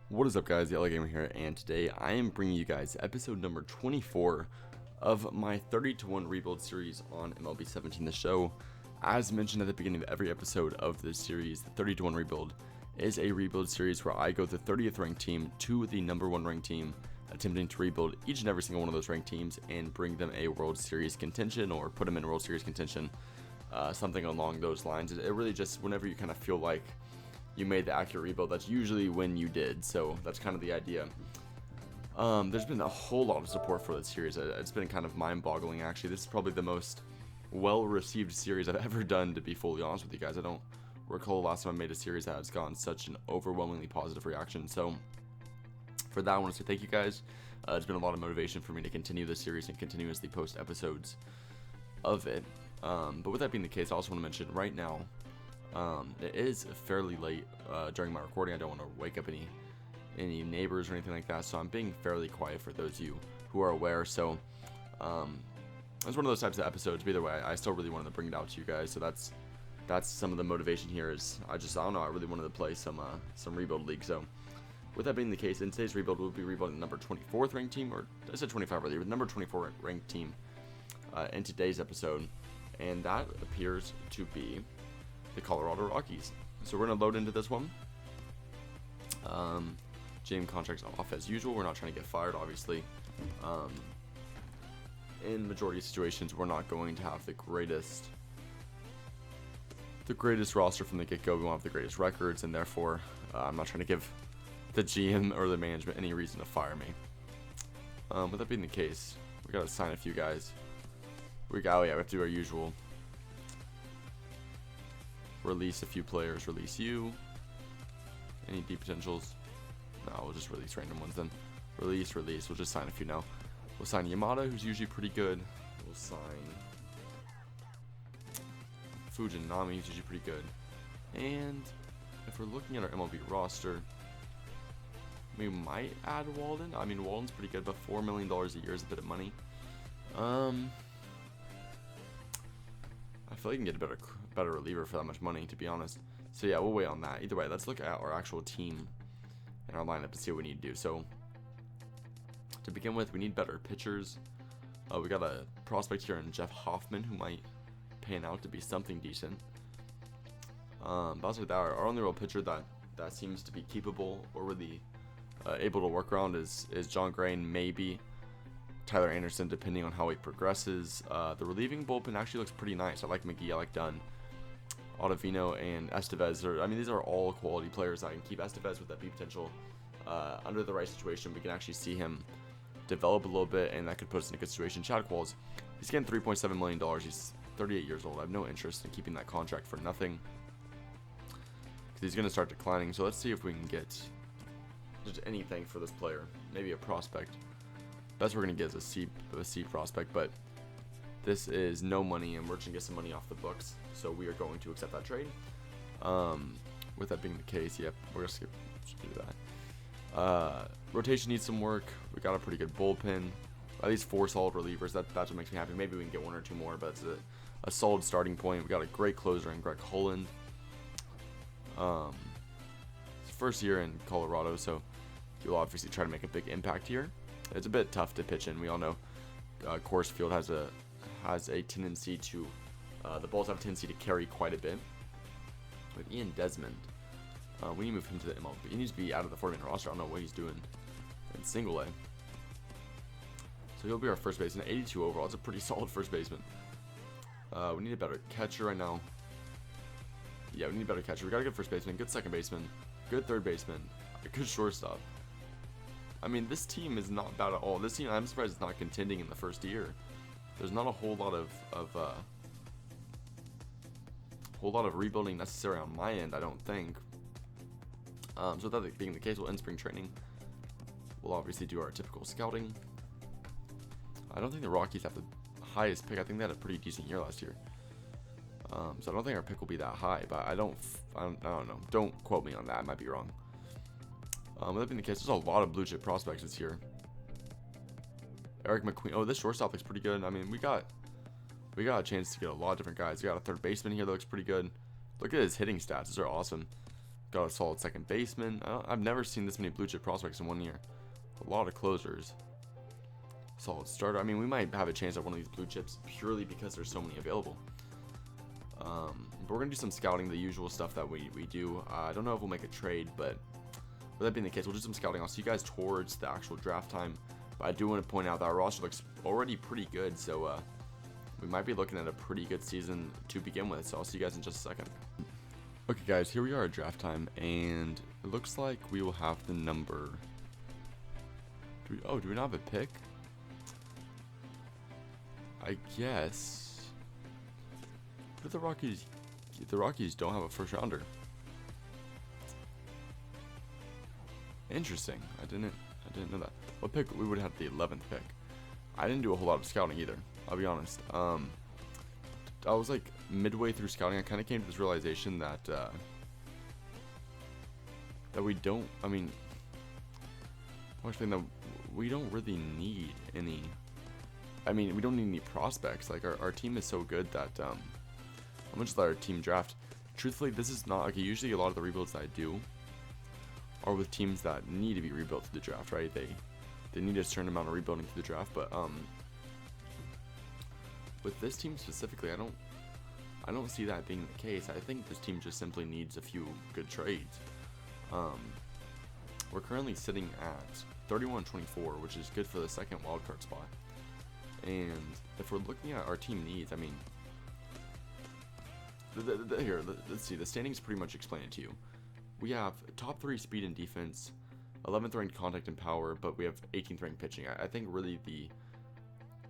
What is up, guys? The LA Gamer here, and today I am bringing you guys episode number 24 of my 30-to-1 rebuild series on MLB 17 The Show. As mentioned at the beginning of every episode of this series, the 30-to-1 rebuild is a rebuild series where I go the 30th ranked team to the number 1 ranked team, attempting to rebuild each and every single one of those ranked teams and bring them a World Series contention or put them in World Series contention, something along those lines. It really just, whenever you kind of feel like you made the accurate rebuild, that's usually when you did, so that's kind of the idea. There's been a whole lot of support for this series. It's been kind of mind-boggling, actually. This is probably the most well-received series I've ever done, to be fully honest with you guys. I don't recall the last time I made a series that has gotten such an overwhelmingly positive reaction, so for that I want to say thank you guys. It's been a lot of motivation for me to continue this series and continuously post episodes of it. But with that being the case, I also want to mention right now, it is fairly late during my recording. I don't want to wake up any neighbors or anything like that, so I'm being fairly quiet for those of you who are aware. So it's one of those types of episodes, but either way, I still really wanted to bring it out to you guys. So that's some of the motivation here. Is I don't know, I really wanted to play some rebuild league. So with that being the case, in today's rebuild we'll be rebuilding the number 24th ranked team, or I said 25 earlier, but number 24 ranked team in today's episode, and that appears to be the Colorado Rockies. So we're going to load into this one. GM contracts off as usual. We're not trying to get fired, obviously. In majority of situations, we're not going to have the greatest roster from the get-go. We won't have the greatest records, and therefore I'm not trying to give the GM or the management any reason to fire me. With that being the case, we got to sign a few guys. We have to do our usual. Release a few players. Release you. Any deep potentials? No, we'll just release random ones then. Release. We'll just sign a few now. We'll sign Yamada, who's usually pretty good. We'll sign Fujinami, who's usually pretty good. And if we're looking at our MLB roster, we might add Walden. I mean, Walden's pretty good, but $4 million a year is a bit of money. I feel like you can get a better reliever for that much money, to be honest. So yeah, we'll wait on that. Either way, let's look at our actual team and our lineup and see what we need to do. So to begin with, we need better pitchers. We got a prospect here in Jeff Hoffman who might pan out to be something decent. But also with that, our only real pitcher that seems to be keepable or really able to work around is John Gray, and maybe Tyler Anderson, depending on how he progresses. The relieving bullpen actually looks pretty nice. I like McGee, I like Dunn. Ottavino and Estevez these are all quality players. I can keep Estevez with that beat potential. Under the right situation, we can actually see him develop a little bit, and that could put us in a good situation. Chad Qualls, he's getting $3.7 million. He's 38 years old. I have no interest in keeping that contract for nothing, because he's going to start declining. So let's see if we can get just anything for this player. Maybe a prospect. Best we're going to get is a C prospect, but this is no money, and we're just going to get some money off the books. So we are going to accept that trade. With that being the case, yep, we're going to skip do that. Rotation needs some work. We got a pretty good bullpen. At least 4 solid relievers. That's what makes me happy. Maybe we can get 1 or 2 more, but it's a solid starting point. We got a great closer in Greg Holland. It's first year in Colorado, so he'll obviously try to make a big impact here. It's a bit tough to pitch in. We all know Coors Field has a tendency to the balls have a tendency to carry quite a bit. With Ian Desmond, we need to move him to the MLB. He needs to be out of the 40-man roster. I don't know what he's doing in single A. So he'll be our first baseman. 82 overall. It's a pretty solid first baseman. We need a better catcher right now. Yeah, we need a better catcher. We got a good first baseman, good second baseman, good third baseman, a good shortstop. I mean, this team is not bad at all. This team, I'm surprised it's not contending in the first year. There's not a whole lot of rebuilding necessary on my end, I don't think. So that being the case, we'll end spring training. We'll obviously do our typical scouting. I don't think the Rockies have the highest pick. I think they had a pretty decent year last year. So I don't think our pick will be that high, but I don't know. Don't quote me on that. I might be wrong. With that being the case, there's a lot of blue chip prospects this year. Eric McQueen. Oh, this shortstop looks pretty good. I mean, we got a chance to get a lot of different guys. We got a third baseman here that looks pretty good. Look at his hitting stats. These are awesome. Got a solid second baseman. I've never seen this many blue chip prospects in 1 year. A lot of closers. Solid starter. I mean, we might have a chance at one of these blue chips purely because there's so many available. But we're going to do some scouting, the usual stuff that we do. I don't know if we'll make a trade, but with that being the case, we'll do some scouting. I'll see you guys towards the actual draft time. But I do want to point out that our roster looks already pretty good, so we might be looking at a pretty good season to begin with. So I'll see you guys in just a second. Okay, guys, here we are at draft time, and it looks like we will have the number. Do we not have a pick? I guess. But the Rockies don't have a first rounder. Interesting. I didn't know that. What pick? We would have the 11th pick. I didn't do a whole lot of scouting either. I'll be honest. I was like midway through scouting. I kind of came to this realization that that we don't. I mean, I was thinking that we don't really need any. I mean, we don't need any prospects. Like our team is so good that I'm gonna just let our team draft. Truthfully, this is not like usually a lot of the rebuilds that I do are with teams that need to be rebuilt to the draft, right? They need a certain amount of rebuilding to the draft, but with this team specifically, I don't see that being the case. I think this team just simply needs a few good trades. We're currently sitting at 31-24, which is good for the second wildcard spot. And if we're looking at our team needs, I mean, here, let's see. The standings pretty much explain it to you. We have top 3 speed and defense, 11th ranked contact and power, but we have 18th ranked pitching. I think really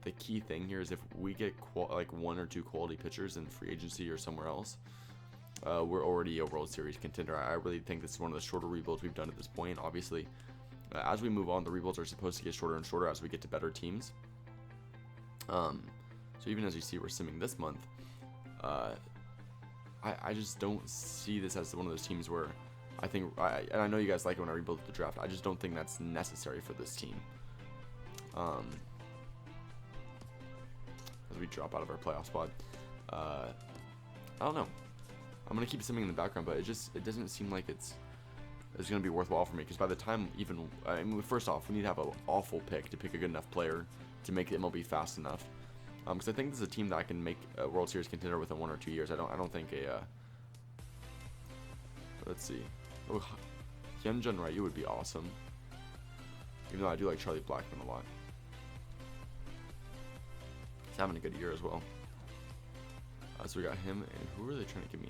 the key thing here is if we get like 1 or 2 quality pitchers in free agency or somewhere else, we're already a World Series contender. I really think this is one of the shorter rebuilds we've done at this point. Obviously, as we move on, the rebuilds are supposed to get shorter and shorter as we get to better teams. So even as you see, we're simming this month. I just don't see this as one of those teams where I think, and I know you guys like it when I rebuild the draft. I just don't think that's necessary for this team. As we drop out of our playoff spot, I don't know. I'm gonna keep simming in the background, but it doesn't seem like it's gonna be worthwhile for me, because by the time I mean, first off, we need to have an awful pick to pick a good enough player to make the MLB fast enough. Because I think this is a team that I can make a World Series contender within 1 or 2 years. I don't think let's see. Oh, Hyunjin Ryu would be awesome. Even though I do like Charlie Blackmon a lot. He's having a good year as well. So we got him, and who are they trying to give me?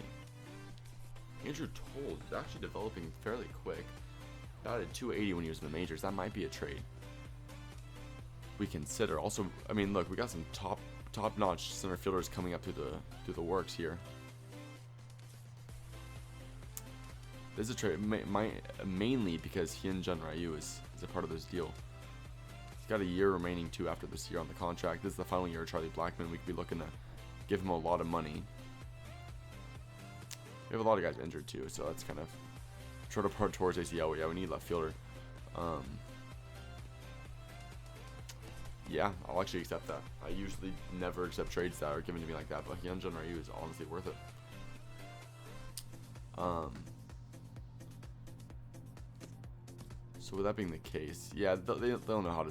Andrew Toll is actually developing fairly quick. Batted 280 when he was in the majors. That might be a trade we consider. Also, I mean, look, we got some top-notch center fielders coming up through the works here. This is a trade mainly because Hyunjin Ryu is a part of this deal. He's got a year remaining too after this year on the contract. This is the final year of Charlie Blackmon. We could be looking to give him a lot of money. We have a lot of guys injured too, so that's kind of short apart towards ACL. Yeah, we need left fielder. Yeah, I'll actually accept that. I usually never accept trades that are given to me like that, but Hyunjin Ryu is honestly worth it. So with that being the case, yeah, they'll know how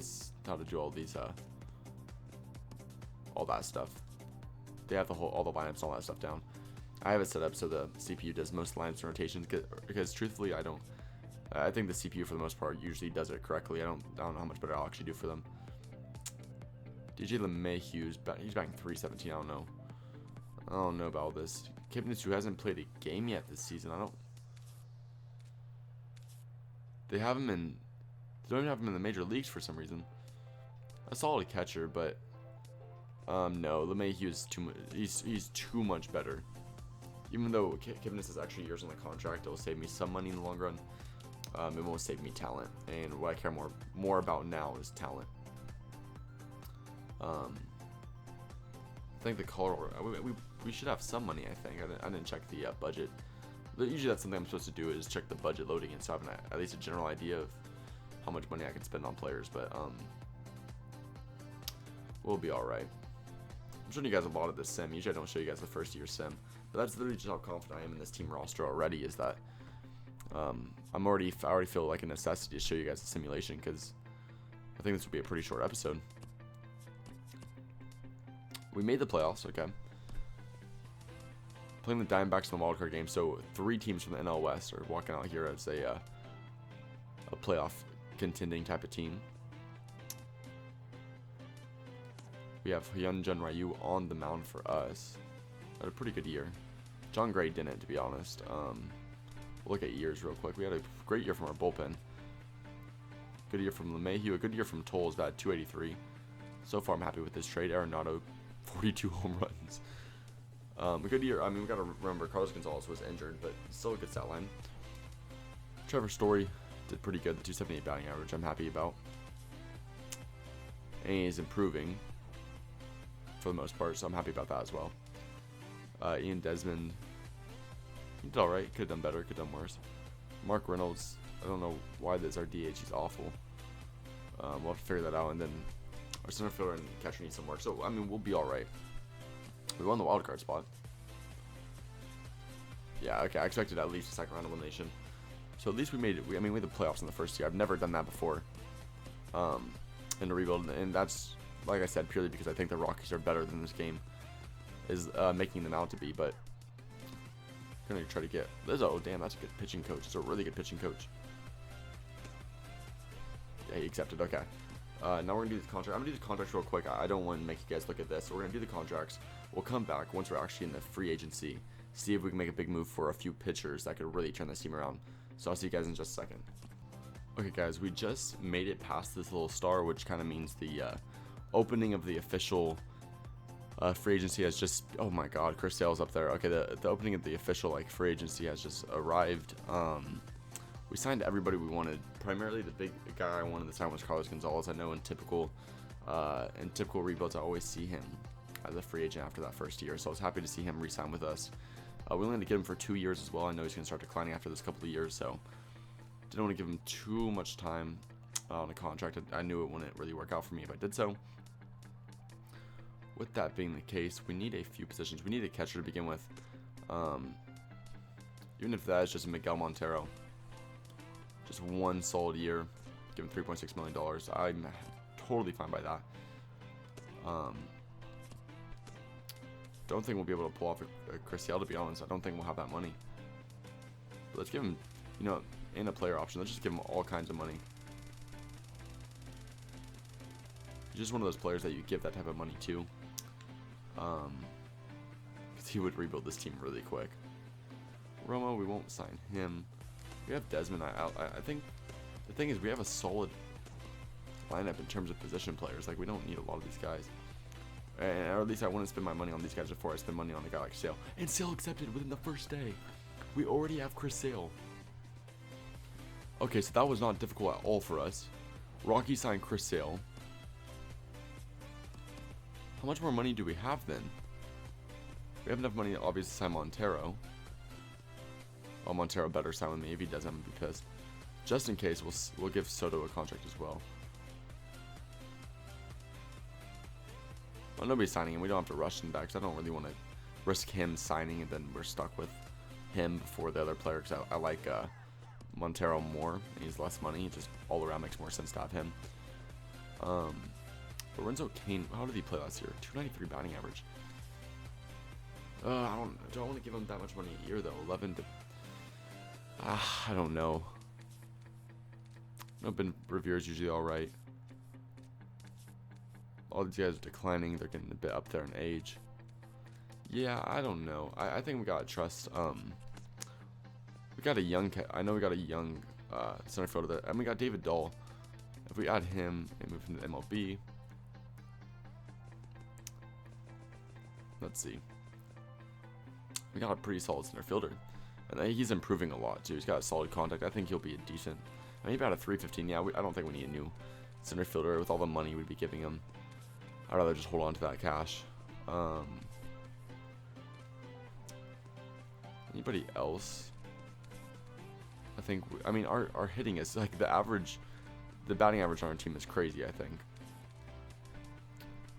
to do all these all that stuff. They have all the lineups, all that stuff down. I have it set up so the CPU does most lineups and rotations because truthfully, I think the CPU for the most part usually does it correctly. I don't know how much better I'll actually do for them. DJ LeMahieu's he's batting 317. I don't know about this. Kipnis, who hasn't played a game yet this season. They don't even have him in the major leagues for some reason. A solid catcher, but no, LeMahieu is he's too much better. Even though Kipnis is actually years on the contract, it'll save me some money in the long run. It won't save me talent, and what I care more about now is talent. I think the Colorado, we should have some money. I think I didn't check the budget. But usually that's something I'm supposed to do, is check the budget loading and so I have at least a general idea of how much money I can spend on players. But we'll be all right. I'm showing you guys a lot of this sim. Usually I don't show you guys the first year sim, but that's literally just how confident I am in this team roster already. Is that I already feel like a necessity to show you guys the simulation because I think this will be a pretty short episode. We made the playoffs, okay. Playing the Diamondbacks in the wildcard game, so 3 teams from the NL West are walking out here as a playoff contending type of team. We have Hyunjin Ryu on the mound for us. Had a pretty good year. John Gray didn't, to be honest. We'll look at years real quick. We had a great year from our bullpen. Good year from LeMahieu. A good year from Tolles, about 283. So far, I'm happy with this trade. Arenado, 42 home runs. A good year. I mean, we got to remember Carlos Gonzalez was injured, but still a good stat line. Trevor Story did pretty good. The 278 batting average, I'm happy about. And he's improving for the most part, so I'm happy about that as well. Ian Desmond, he did alright. Could have done better, could have done worse. Mark Reynolds, I don't know why that's our DH, he's awful. We'll have to figure that out, and then our center fielder and catcher need some work. So, I mean, we'll be alright. We won the wild card spot. Yeah, okay, I expected at least a second round elimination. So at least we made it. We made the playoffs in the first year. I've never done that before. In a rebuild, and that's, like I said, purely because I think the Rockies are better than this game is making them out to be. But I'm gonna try to get Lizzo. Damn, that's a good pitching coach. It's a really good pitching coach. Yeah, he accepted. Okay. Now we're gonna do the contract. I'm gonna do the contracts real quick. I don't want to make you guys look at this. So we're gonna do the contracts. We'll come back once we're actually in the free agency. See if we can make a big move for a few pitchers that could really turn this team around. So I'll see you guys in just a second. Okay, guys, we just made it past this little star, which kind of means the opening of the official free agency has just. Oh my God, Chris Sale's up there. Okay, the opening of the official free agency has just arrived. We signed everybody we wanted. Primarily, the big guy I wanted this time was Carlos Gonzalez. I know in typical rebuilds, I always see him as a free agent after that first year. So I was happy to see him re-sign with us. We only had to get him for 2 years as well. I know he's going to start declining after this couple of years, so didn't want to give him too much time on a contract. I knew it wouldn't really work out for me if I did so. With that being the case, we need a few positions. We need a catcher to begin with. Even if that is just Miguel Montero. Just one solid year. Give him $3.6 million. I'm totally fine by that. Don't think we'll be able to pull off a Chris Sale, to be honest. I don't think we'll have that money. But let's give him, in a player option. Let's just give him all kinds of money. He's just one of those players that you give that type of money to. Because he would rebuild this team really quick. Romo, we won't sign him. We have Desmond. I think the thing is we have a solid lineup in terms of position players. We don't need a lot of these guys. Or at least I wouldn't spend my money on these guys before I spend money on a guy like Sale. And Sale accepted within the first day. We already have Chris Sale. Okay, so that was not difficult at all for us. Rocky signed Chris Sale. How much more money do we have then? We have enough money to obviously sign Montero. Oh, Montero better sign with me. If he doesn't, I'm gonna be pissed. Just in case, we'll give Soto a contract as well. Well, nobody's signing him. We don't have to rush him back because I don't really want to risk him signing and then we're stuck with him before the other player. Because I like Montero more. He's less money. Just all around makes more sense to have him. Lorenzo Cain, how did he play last year? 293 batting average. I don't want to give him that much money a year though. 11 to. I don't know. Ben Reviere's usually all right. All these guys are declining. They're getting a bit up there in age. Yeah, I don't know. I think we gotta trust. We got a young. I know we got a young center fielder there, and we got David Dahl. If we add him and move him to MLB, let's see. We got a pretty solid center fielder, and he's improving a lot too. He's got a solid contact. I think he'll be a decent. Maybe about a 315. Yeah, I don't think we need a new center fielder with all the money we'd be giving him. I'd rather just hold on to that cash. Anybody else? I think. I mean, our hitting is the batting average on our team is crazy. I think.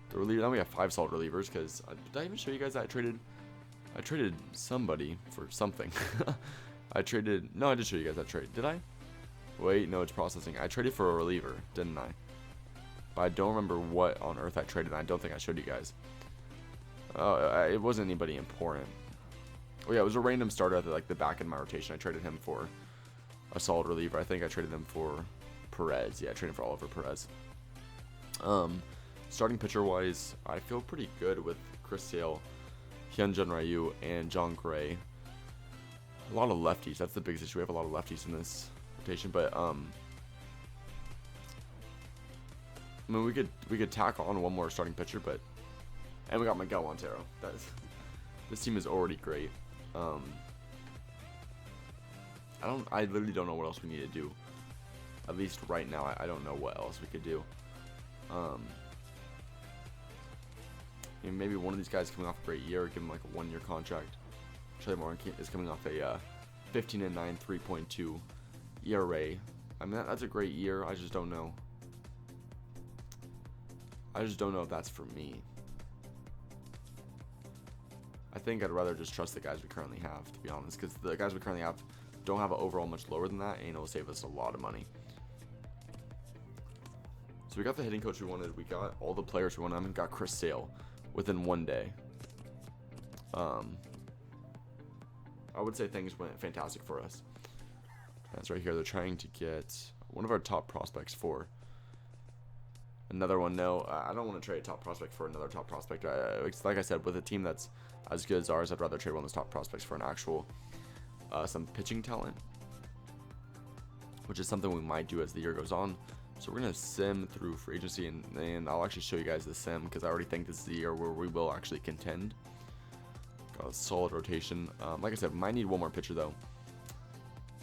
The reliever. Now we have 5 solid relievers. Because did I even show you guys that I traded somebody for something? I traded. No, I did show you guys that trade. Did I? Wait, no, it's processing. I traded for a reliever, didn't I? But I don't remember what on earth I traded. I don't think I showed you guys. It wasn't anybody important. Oh yeah, it was a random starter at the back end of my rotation. I traded him for a solid reliever. I think I traded him for Perez. Yeah, I traded him for Oliver Perez. Starting pitcher wise, I feel pretty good with Chris Sale, Hyunjin Ryu, and John Gray. A lot of lefties. That's the biggest issue. We have a lot of lefties in this rotation, but I mean, we could tack on one more starting pitcher, and we got Miguel Montero. This team is already great. I literally don't know what else we need to do. At least right now, I don't know what else we could do. Maybe one of these guys coming off a great year, give him like a 1-year contract. Charlie Morton is coming off a 15-9, 3.2 ERA. I mean, that's a great year. I just don't know. I just don't know if that's for me. I think I'd rather just trust the guys we currently have, to be honest, because the guys we currently have don't have an overall much lower than that, and it'll save us a lot of money. So we got the hitting coach we wanted. We got all the players we wanted. I mean, got Chris Sale within 1 day. I would say things went fantastic for us. That's right here. They're trying to get one of our top prospects for another one. No, I don't want to trade a top prospect for another top prospect. Like I said, with a team that's as good as ours, I'd rather trade one of those top prospects for an actual some pitching talent, which is something we might do as the year goes on. So we're going to sim through free agency, and I'll actually show you guys the sim because I already think this is the year where we will actually contend. Got a solid rotation. Like I said, might need one more pitcher though.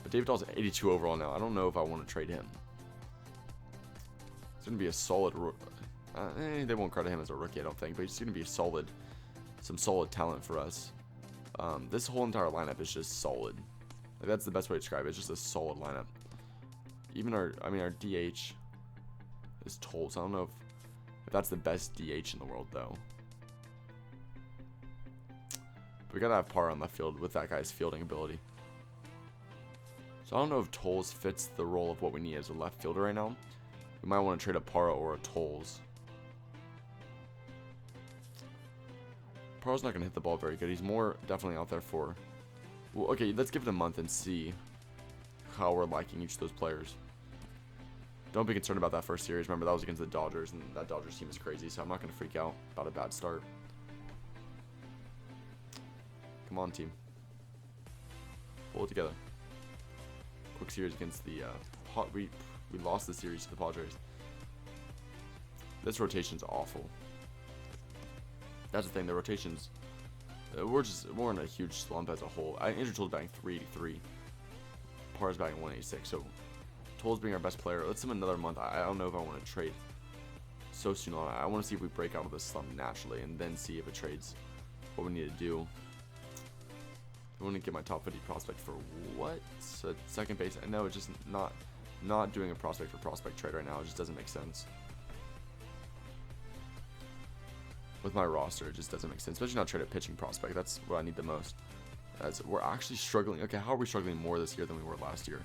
But David Dahl's at 82 overall now. I don't know if I want to trade him. It's going to be a solid... they won't credit him as a rookie, I don't think, but he's going to be a solid... some solid talent for us. This whole entire lineup is just solid. Like, that's the best way to describe it. It's just a solid lineup. Even our DH is Tolles. I don't know if that's the best DH in the world though. But we gotta have Parra on left field with that guy's fielding ability. So I don't know if Tolles fits the role of what we need as a left fielder right now. We might want to trade a Parra or a Tolles. Parra's not gonna hit the ball very good. He's more definitely out there for... Well, okay, let's give it a month and see how we're liking each of those players. Don't be concerned about that first series. Remember, that was against the Dodgers, and that Dodgers team is crazy, so I'm not going to freak out about a bad start. Come on, team. Pull it together. Quick series against the... we lost the series to the Padres. This rotation's awful. That's the thing, the rotations... We're in a huge slump as a whole. Andrew Tolles batting 383. Parra's batting 186, so... Tolles being our best player. Let's sim another month. I don't know if I want to trade so soon on. I want to see if we break out of this slump naturally and then see if it trades what we need to do. I want to get my top 50 prospect for what? So second base? I know it's just not doing a prospect for prospect trade right now. It just doesn't make sense. With my roster, it just doesn't make sense. Especially not trade a pitching prospect. That's what I need the most. As we're actually struggling. Okay, how are we struggling more this year than we were last year?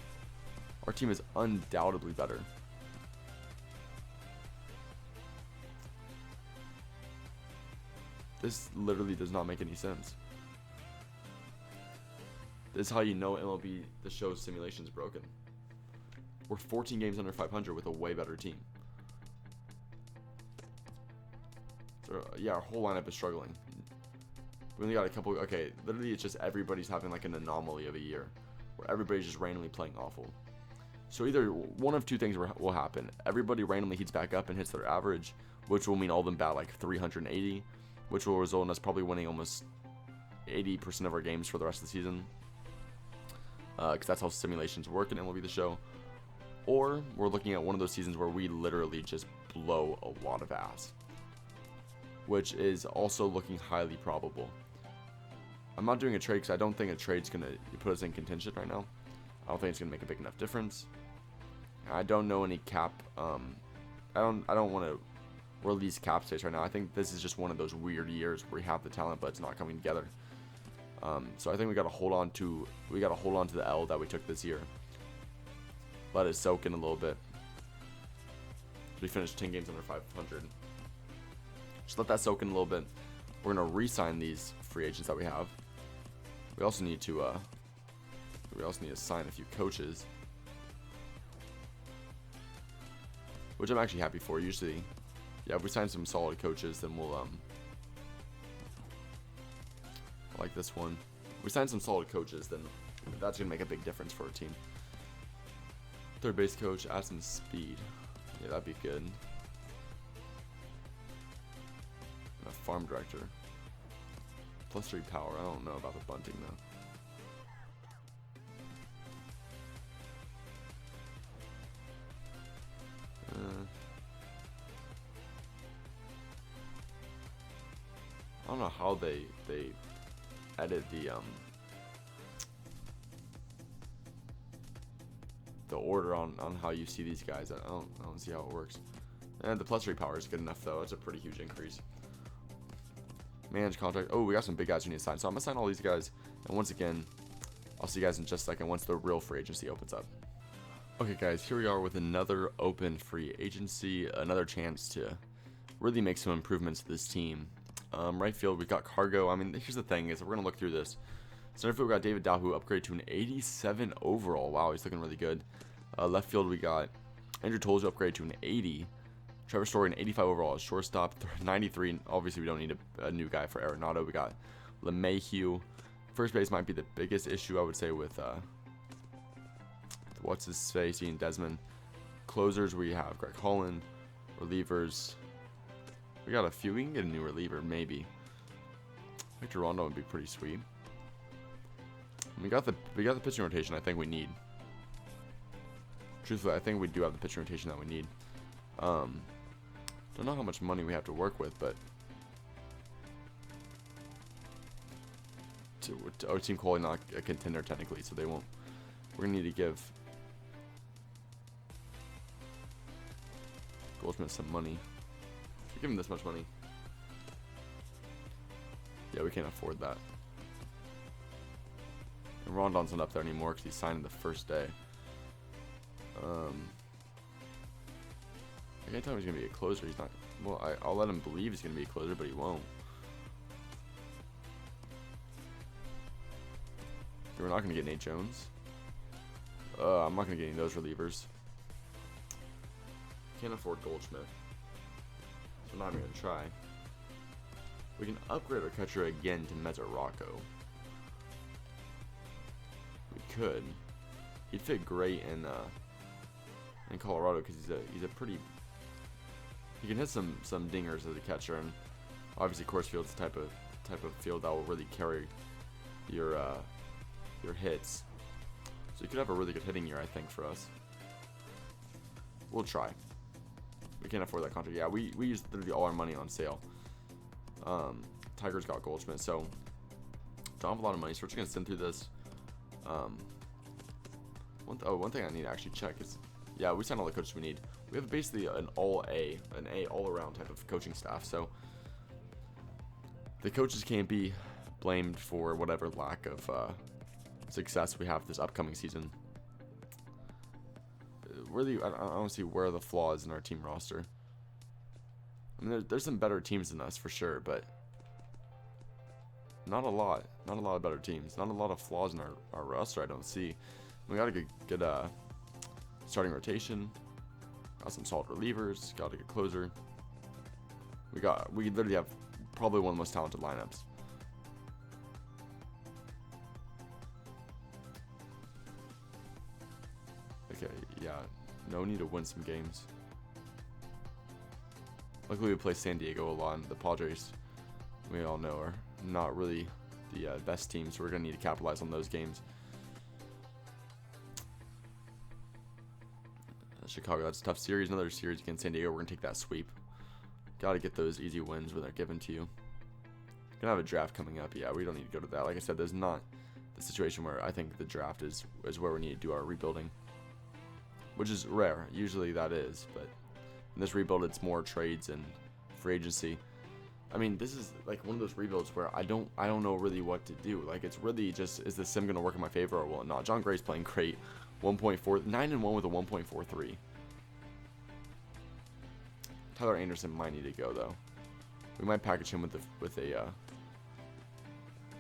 Our team is undoubtedly better. This literally does not make any sense. This is how you know MLB, the show's simulation is broken. We're 14 games under 500 with a way better team. So, yeah, our whole lineup is struggling. We only got a couple... Okay, literally it's just everybody's having like an anomaly of a year. Where everybody's just randomly playing awful. So either one of two things will happen. Everybody randomly heats back up and hits their average, which will mean all of them bat like 380, which will result in us probably winning almost 80% of our games for the rest of the season. Because that's how simulations work in MLB The Show. Or we're looking at one of those seasons where we literally just blow a lot of ass, which is also looking highly probable. I'm not doing a trade because I don't think a trade's going to put us in contention right now. I don't think it's going to make a big enough difference. I don't know any cap. I don't want to release cap space right now. I think this is just one of those weird years where we have the talent, but it's not coming together. So I think we got to hold on to the L that we took this year. Let it soak in a little bit. We finished 10 games under 500. Just let that soak in a little bit. We're gonna re-sign these free agents that we have. We also need to sign a few coaches, which I'm actually happy for. Usually, yeah, if we sign some solid coaches, then we'll like this one. If we sign some solid coaches, then that's gonna make a big difference for our team. Third base coach, add some speed. Yeah, that'd be good. And a farm director. +3 power. I don't know about the bunting though. I don't know how they edit the order on how you see these guys. I don't see how it works. And the +3 power is good enough though. It's a pretty huge increase. Manage contract. Oh, we got some big guys we need to sign. So I'm gonna sign all these guys. And once again, I'll see you guys in just a second once the real free agency opens up. Okay guys, here we are with another open free agency. Another chance to really make some improvements to this team. Right field, we got Cargo. I mean, here's the thing is we're gonna look through this. Center field, we got David Dahu upgraded to an 87 overall. Wow, he's looking really good. Left field, we got Andrew Tolles upgraded to an 80. Trevor Story, an 85 overall. Shortstop, 93. Obviously, we don't need a new guy for Arenado. We got LeMahieu. First base might be the biggest issue, I would say, with what's his face, Ian Desmond. Closers, we have Greg Holland. Relievers, we got a few. We can get a new reliever, maybe. Victor Rondo would be pretty sweet. We got the pitching rotation I think we need. Truthfully, I think we do have the pitching rotation that we need. Don't know how much money we have to work with, but our team quality not a contender technically, so they won't. We're gonna need to give Goldschmidt some money. We give him this much money. Yeah, we can't afford that. And Rondon's not up there anymore because he signed the first day. I can't tell him he's gonna be a closer. He's not. Well, I'll let him believe he's gonna be a closer, but he won't. Okay, we're not gonna get Nate Jones. I'm not gonna get any of those relievers. Can't afford Goldschmidt, so I'm not even gonna try. We can upgrade our catcher again to Mesoraco. We could. He'd fit great in Colorado because he's a pretty. He can hit some dingers as a catcher, and obviously Coors Field's the type of field that will really carry your hits. So you could have a really good hitting year, I think, for us. We'll try. We can't afford that contract. Yeah, we used literally all our money on sale. Tigers got Goldschmidt, so don't have a lot of money, so we're just gonna send through this. One thing I need to actually check is, yeah, we signed all the coaches we need. We have basically an all-around type of coaching staff, so the coaches can't be blamed for whatever lack of success we have this upcoming season. Really, I don't see where the flaw is in our team roster. I mean, there's some better teams than us for sure, but not a lot. Not a lot of better teams. Not a lot of flaws in our roster. I don't see. We got a good starting rotation. Got some solid relievers. Got a good closer. We literally have probably one of the most talented lineups. Okay, yeah, no need to win some games. Luckily, we play San Diego a lot, and the Padres, we all know, are not really the best team, so we're going to need to capitalize on those games. Chicago, that's a tough series. Another series against San Diego, we're going to take that sweep. Got to get those easy wins when they're given to you. Going to have a draft coming up. Yeah, we don't need to go to that. Like I said, there's not the situation where I think the draft is where we need to do our rebuilding, which is rare. Usually that is, but in this rebuild, it's more trades and free agency. I mean, this is like one of those rebuilds where I don't know really what to do. Like, it's really just, is the sim gonna work in my favor or will it not? John Gray's playing great. 1.4, 9-1 with a 1.43. Tyler Anderson might need to go though. We might package him with a. I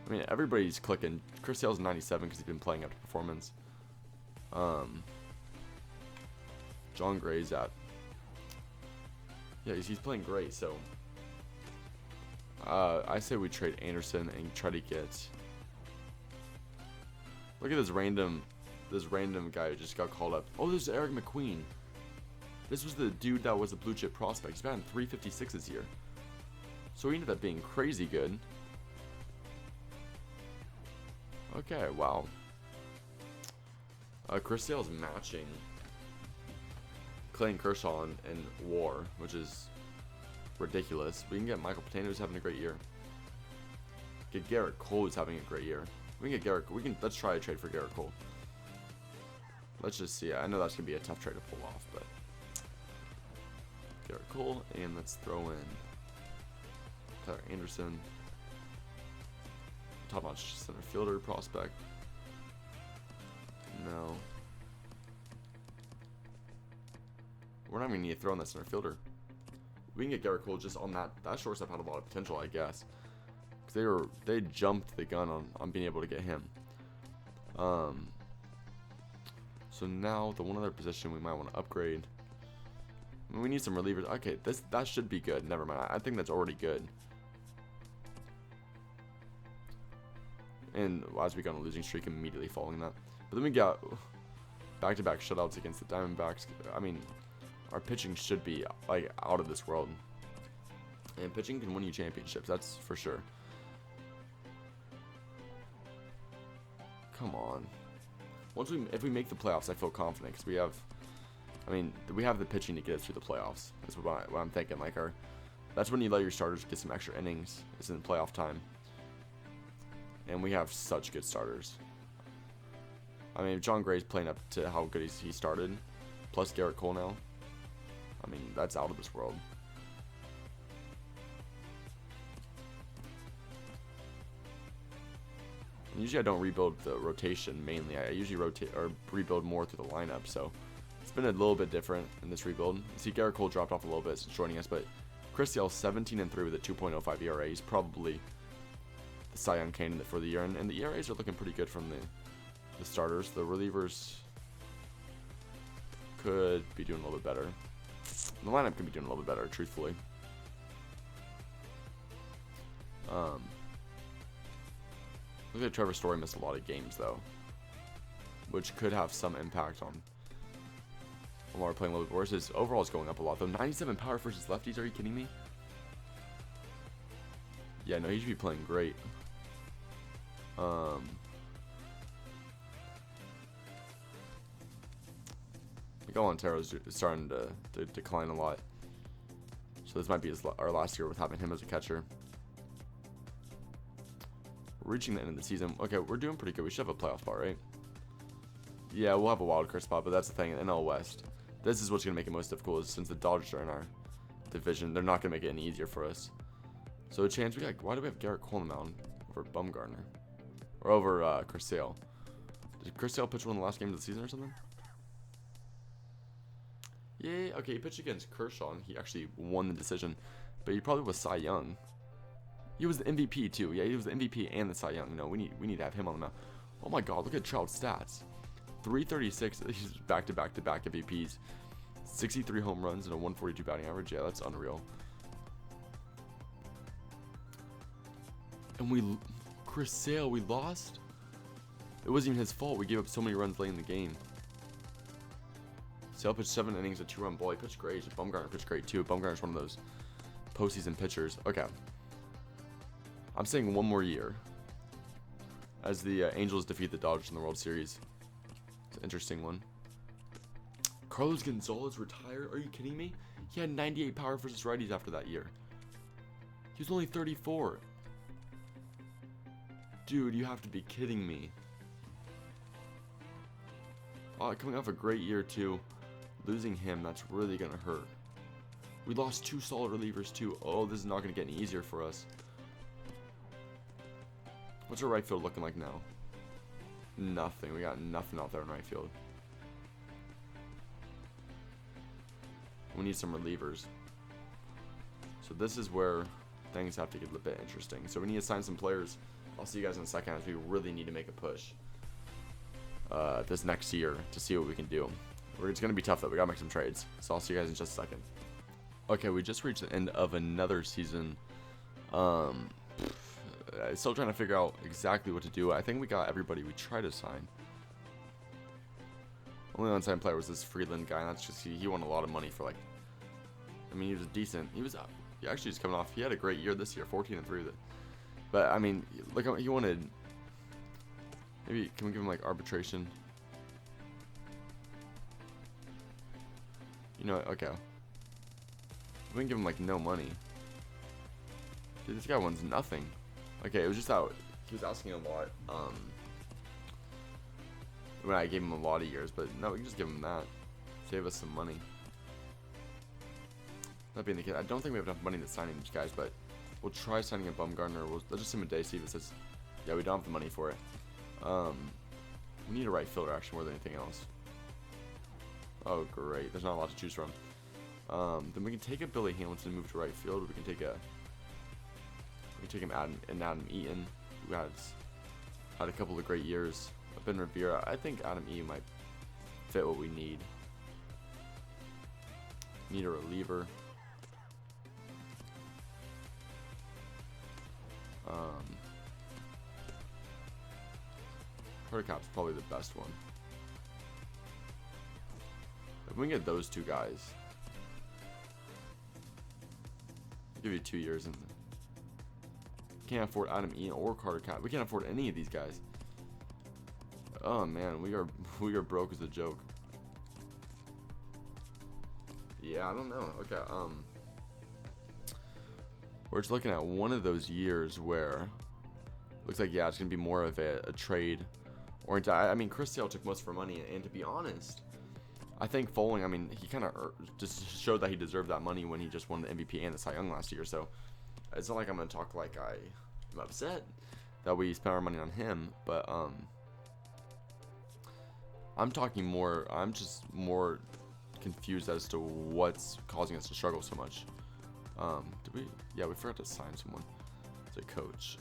mean, everybody's clicking. Chris Sale's 97 because he's been playing up to performance. John Gray's at. Yeah, he's playing great. So. I say we trade Anderson and try to get. Look at this random guy who just got called up. Oh, this is Eric McQueen. This was the dude that was a blue chip prospect. He's batting 356 this year. So he ended up being crazy good. Okay, wow. Chris Sale's matching Clayton Kershaw in WAR, which is ridiculous. We can get Michael Patino, who's having a great year. Get Garrett Cole, who's having a great year. We can get Garrett. Let's try a trade for Garrett Cole. Let's just see. I know that's gonna be a tough trade to pull off, but Garrett Cole, and let's throw in Tyler Anderson, top-notch center fielder prospect. No, we're not gonna need to throw in that center fielder. We can get Garrett Cole just on that shortstop had a lot of potential, I guess, because they jumped the gun on being able to get him. So now the one other position we might want to upgrade. I mean, we need some relievers. Okay, that should be good. Never mind. I think that's already good. And as we go on a losing streak, immediately following that. But then we got back-to-back shutouts against the Diamondbacks. I mean, our pitching should be like out of this world. And pitching can win you championships. That's for sure. Come on. If we make the playoffs, I feel confident because we have. I mean, we have the pitching to get us through the playoffs. That's what I'm thinking. Like that's when you let your starters get some extra innings. It's in playoff time, and we have such good starters. I mean, if John Gray's playing up to how good he started, plus Garrett Cole now. I mean, that's out of this world. Usually I don't rebuild the rotation mainly. I usually rotate or rebuild more through the lineup. So it's been a little bit different in this rebuild. You see Garrett Cole dropped off a little bit since joining us, but Chris Sale 17-3 with a 2.05 ERA. He's probably the Cy Young candidate for the year, and the ERAs are looking pretty good from the starters. The relievers could be doing a little bit better. The lineup could be doing a little bit better, truthfully. Looks like Trevor Story missed a lot of games though, which could have some impact on while we're playing a little bit worse. His overall is going up a lot though. 97 power versus lefties. Are you kidding me? Yeah, no, he should be playing great. Miguel Montero's starting to decline a lot, so this might be our last year with having him as a catcher. Reaching the end of the season. Okay, we're doing pretty good. We should have a playoff spot, right? Yeah, we'll have a wild card spot, but that's the thing. NL West. This is what's going to make it most difficult, is since the Dodgers are in our division, they're not going to make it any easier for us. So a chance we got. Why do we have Garrett Cole on the mound over Bumgarner? Or over Chris Sale? Did Chris Sale pitch one of the last games of the season or something? Yeah, okay, he pitched against Kershaw and he actually won the decision. But he probably was Cy Young. He was the MVP too. Yeah, he was the MVP and the Cy Young. No, we need to have him on the mound. Oh my God, look at Trout's stats. 336. He's back-to-back MVPs. 63 home runs and a 142 batting average. Yeah, that's unreal. And Chris Sale, we lost. It wasn't even his fault. We gave up so many runs late in the game. Sale pitched 7 innings, a 2-run ball. He pitched great. Bumgarner pitched great too. Bumgarner's one of those postseason pitchers. Okay. I'm saying one more year as the Angels defeat the Dodgers in the World Series. It's an interesting one. Carlos Gonzalez retired? Are you kidding me? He had 98 power versus righties after that year. He was only 34. Dude, you have to be kidding me. Oh, coming off a great year too. Losing him, that's really going to hurt. We lost 2 solid relievers too. Oh, this is not going to get any easier for us. What's our right field looking like now? Nothing. We got nothing out there in right field. We need some relievers. So this is where things have to get a bit interesting. So we need to sign some players. I'll see you guys in a second as we really need to make a push this next year to see what we can do. It's going to be tough though. We got to make some trades. So I'll see you guys in just a second. Okay, we just reached the end of another season. Still trying to figure out exactly what to do. I think we got everybody we tried to sign. Only unsigned player was this Freeland guy, and that's just he won a lot of money for like. I mean, he was decent. He actually just coming off. He had a great year this year, 14-3. But I mean, look, he wanted. Maybe can we give him like arbitration? You know, okay. We can give him like no money. Dude, this guy wants nothing. Okay, it was just that he was asking a lot. When I gave him a lot of years, but no, we can just give him that. Save us some money. That being the case, I don't think we have enough money to sign these guys, but we'll try signing a Bumgarner. Let's just send him a day, see if it says, yeah, we don't have the money for it. We need a right fielder actually more than anything else. Oh, great. There's not a lot to choose from. Then we can take a Billy Hamilton and move to right field. We can take him Adam Eaton, who has had a couple of great years. Ben Rivera. I think Adam Eaton might fit what we need. Need a reliever. Hurtacap's probably the best one. If we can get those two guys, I'll give you 2 years and can't afford Adam Eaton or Carter Cap. We can't afford any of these guys. Oh man, we are broke as a joke. Yeah, I don't know. Okay, we're just looking at one of those years where looks like, yeah, it's gonna be more of a trade oriented. I mean, Chris Sale took most of our money, and to be honest, I think Folling, I mean, he kind of just showed that he deserved that money when he just won the MVP and the Cy Young last year. So it's not like I'm gonna talk like I'm upset that we spent our money on him, but I'm talking more. I'm just more confused as to what's causing us to struggle so much. Did we? Yeah, we forgot to sign someone as a coach.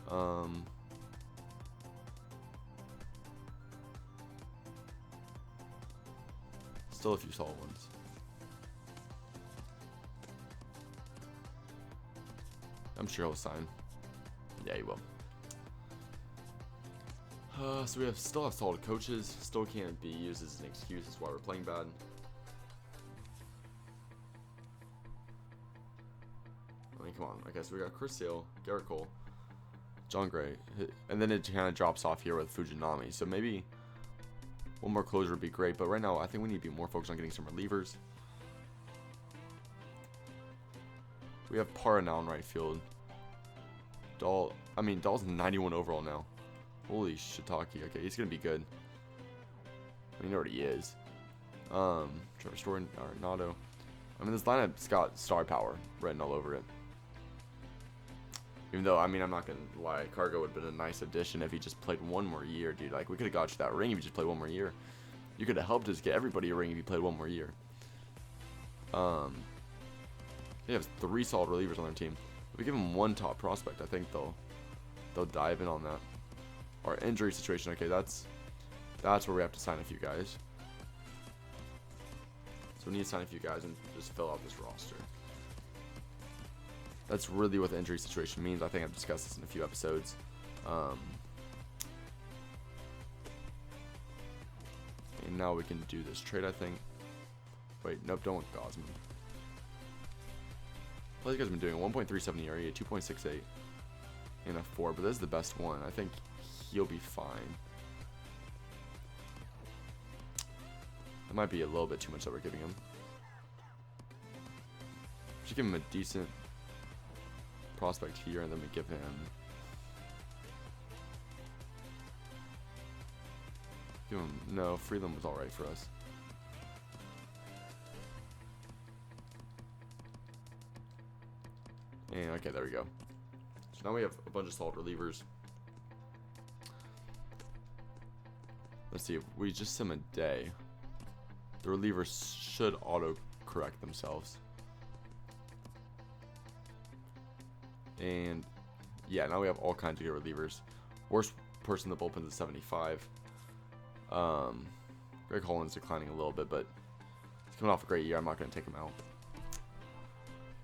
Still a few solid ones. I'm sure he'll sign. Yeah, he will. So we still have solid coaches. Still can't be used as an excuse as why we're playing bad. I mean, come on. Okay, so we got Chris Sale, Garrett Cole, John Gray, and then it kind of drops off here with Fujinami. So maybe one more closer would be great. But right now, I think we need to be more focused on getting some relievers. We have Parra now in right field. Dahl's 91 overall now. Holy shiitake. Okay, he's gonna be good. I mean, he already is. Trevor Story, Arenado. I mean, this lineup's got star power written all over it. Even though, I mean, I'm not gonna lie, Cargo would have been a nice addition if he just played one more year, dude. Like, we could have got you that ring if you just played one more year. You could have helped us get everybody a ring if you played one more year. They have 3 solid relievers on their team. If we give them one top prospect, I think they'll dive in on that. Our injury situation, okay, that's where we have to sign a few guys. So we need to sign a few guys and just fill out this roster. That's really what the injury situation means. I think I've discussed this in a few episodes. And now we can do this trade, I think. Wait, nope, don't want Gosman. Well, you guys have been doing 1.37 ERA, 2.68, and a 4, but this is the best one. I think he'll be fine. That might be a little bit too much that we're giving him. Should give him a decent prospect here, and then we give him no, Freeland was alright for us. And okay, there we go. So now we have a bunch of solid relievers. Let's see, if we just sim a day, the relievers should auto-correct themselves. And yeah, now we have all kinds of good relievers. Worst person in the bullpen is 75. Greg Holland's declining a little bit, but he's coming off a great year. I'm not going to take him out.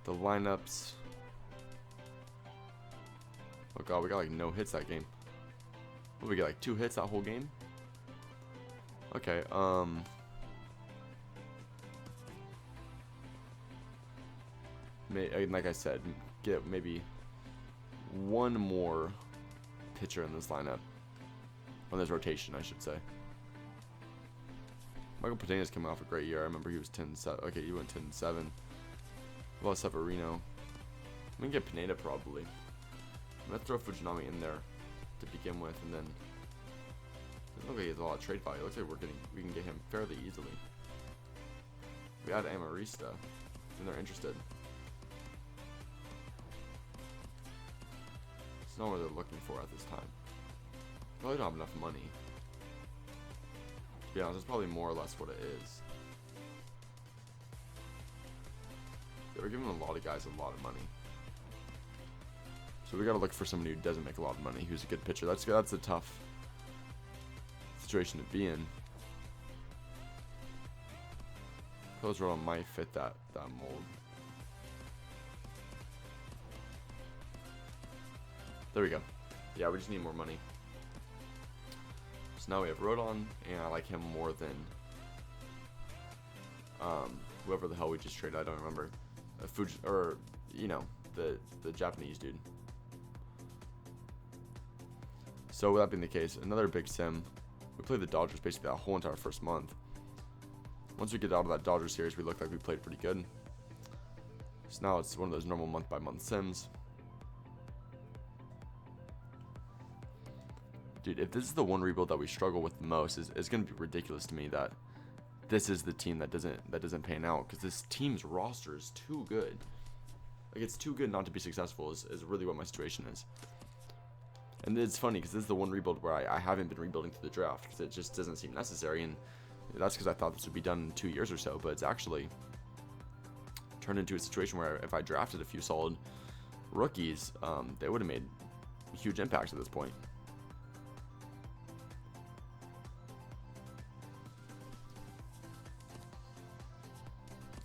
The lineups. Oh god, we got like no hits that game. What, we get like 2 hits that whole game? Okay, like I said, get maybe one more pitcher in this lineup. On this rotation, I should say. Michael Pena's coming off a great year. I remember he was 10-7. Okay, he went 10-7. Well, Severino. I'm gonna get Pineda probably. I'm gonna throw Fujinami in there to begin with, and then it doesn't look like he has a lot of trade value. It looks like we can get him fairly easily. We add Amarista, and they're interested. It's not what they're looking for at this time. Probably don't have enough money. To be honest, it's probably more or less what it is. They were giving a lot of guys a lot of money. So we gotta look for somebody who doesn't make a lot of money, who's a good pitcher. That's a tough situation to be in. Carlos Rodon might fit that mold. There we go. Yeah, we just need more money. So now we have Rodon, and I like him more than whoever the hell we just traded. I don't remember. The Japanese dude. So with that being the case, another big sim. We played the Dodgers basically that whole entire first month. Once we get out of that Dodgers series, we look like we played pretty good. So now it's one of those normal month-by-month sims. Dude, if this is the one rebuild that we struggle with the most, it's going to be ridiculous to me that this is the team that doesn't pan out, because this team's roster is too good. Like, it's too good not to be successful is really what my situation is. And it's funny because this is the one rebuild where I haven't been rebuilding through the draft because it just doesn't seem necessary, and that's because I thought this would be done in 2 years or so, but it's actually turned into a situation where if I drafted a few solid rookies, they would have made huge impacts at this point.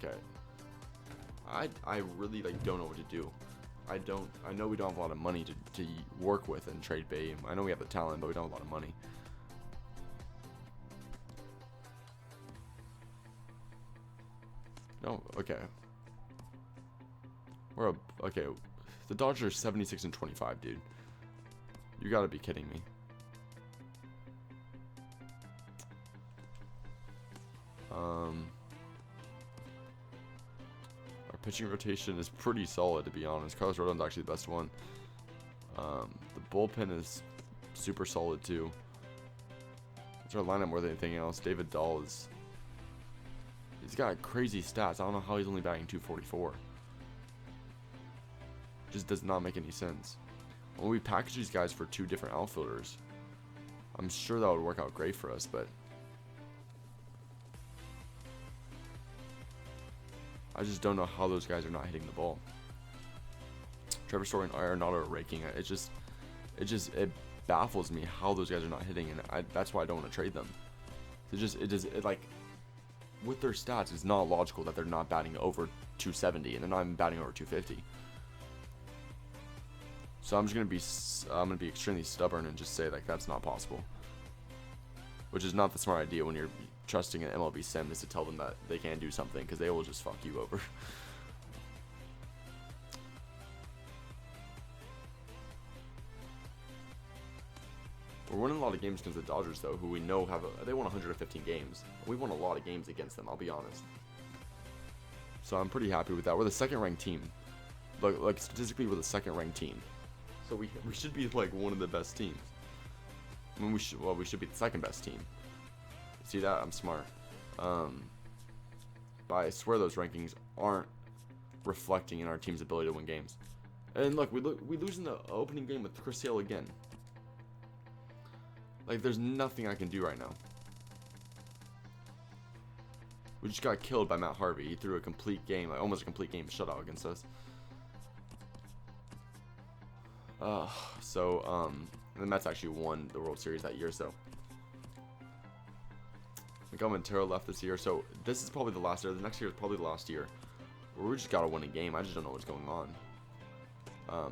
Okay. I really don't know what to do. I know we don't have a lot of money to work with and trade bait. I know we have the talent, but we don't have a lot of money. No, okay. Okay. The Dodgers are 76-25, dude. You gotta be kidding me. Our pitching rotation is pretty solid, to be honest. Carlos Rodon's actually the best one. The bullpen is super solid too. It's our lineup more than anything else. David Dahl he's got crazy stats. I don't know how he's only batting 244. Just does not make any sense. When we package these guys for 2 different outfielders, I'm sure that would work out great for us, but I just don't know how those guys are not hitting the ball. Trevor Story and Arenado are raking. It baffles me how those guys are not hitting, and that's why I don't want to trade them. It like, with their stats, it's not logical that they're not batting over 270 and they're not even batting over 250. So I'm gonna be extremely stubborn and just say that's not possible. Which is not the smart idea when you're trusting an MLB sim, is to tell them that they can't do something, because they will just fuck you over. We're winning a lot of games against the Dodgers, though, who we know they won 115 games. We won a lot of games against them, I'll be honest. So I'm pretty happy with that. We're the second-ranked team. Like statistically, we're the second-ranked team. So we should be one of the best teams. I mean, we should be the second best team. See that? I'm smart. But I swear those rankings aren't reflecting in our team's ability to win games. And look, we lose in the opening game with Chris Sale again. Like, there's nothing I can do right now. We just got killed by Matt Harvey. He threw a complete game, like almost a complete game shutout against us. The Mets actually won the World Series that year, so. Miguel Montero left this year, so this is probably the last year. The next year is probably the last year. We just gotta win a game. I just don't know what's going on.